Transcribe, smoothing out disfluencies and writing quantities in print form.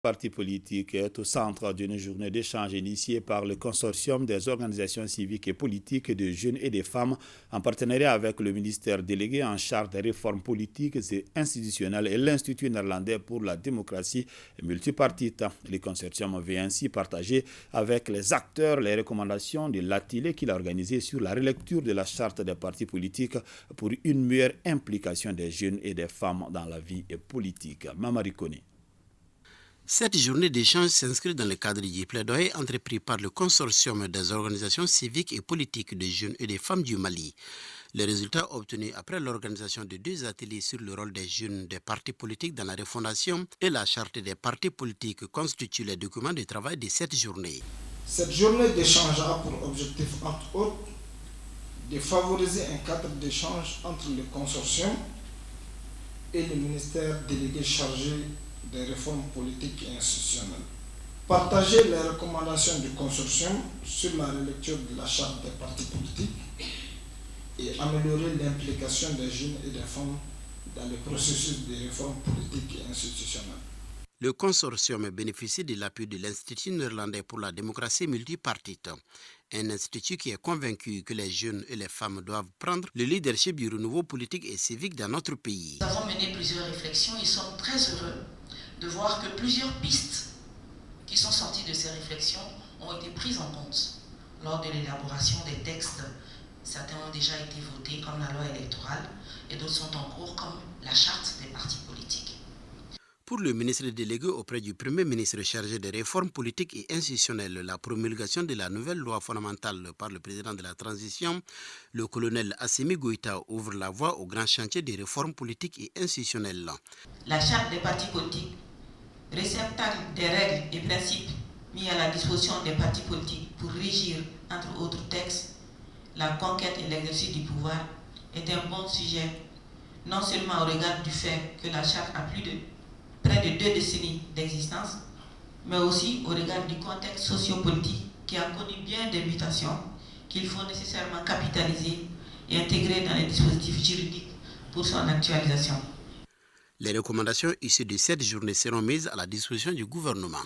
Parti politique est au centre d'une journée d'échange initiée par le consortium des organisations civiques et politiques de jeunes et des femmes en partenariat avec le ministère délégué en charge des réformes politiques et institutionnelles et l'Institut néerlandais pour la démocratie multipartite. Le consortium veut ainsi partager avec les acteurs les recommandations de l'atelier qu'il a organisé sur la relecture de la charte des partis politiques pour une meilleure implication des jeunes et des femmes dans la vie politique. Mamari Kone. Cette journée d'échange s'inscrit dans le cadre du plaidoyer entrepris par le consortium des organisations civiques et politiques de jeunes et des femmes du Mali. Les résultats obtenus après l'organisation de 2 ateliers sur le rôle des jeunes des partis politiques dans la refondation et la charte des partis politiques constituent les documents de travail de cette journée. Cette journée d'échange a pour objectif, entre autres, de favoriser un cadre d'échange entre le consortium et le ministère délégué chargé des réformes politiques et institutionnelles. Partager les recommandations du consortium sur la relecture de la charte des partis politiques et améliorer l'implication des jeunes et des femmes dans le processus de réformes politiques et institutionnelles. Le consortium bénéficie de l'appui de l'Institut néerlandais pour la démocratie multipartite, un institut qui est convaincu que les jeunes et les femmes doivent prendre le leadership du renouveau politique et civique dans notre pays. Nous avons mené plusieurs réflexions et sommes très heureux de voir que plusieurs pistes qui sont sorties de ces réflexions ont été prises en compte lors de l'élaboration des textes. Certains ont déjà été votés comme la loi électorale et d'autres sont en cours comme la charte des partis politiques. Pour le ministre délégué auprès du Premier ministre chargé des réformes politiques et institutionnelles, la promulgation de la nouvelle loi fondamentale par le président de la transition, le colonel Assimi Goïta ouvre la voie au grand chantier des réformes politiques et institutionnelles. La charte des partis politiques, réceptacle des règles et principes mis à la disposition des partis politiques pour régir, entre autres textes, la conquête et l'exercice du pouvoir, est un bon sujet, non seulement au regard du fait que la charte a près de 2 décennies d'existence, mais aussi au regard du contexte sociopolitique qui a connu bien des mutations qu'il faut nécessairement capitaliser et intégrer dans les dispositifs juridiques pour son actualisation. Les recommandations issues de cette journée seront mises à la disposition du gouvernement.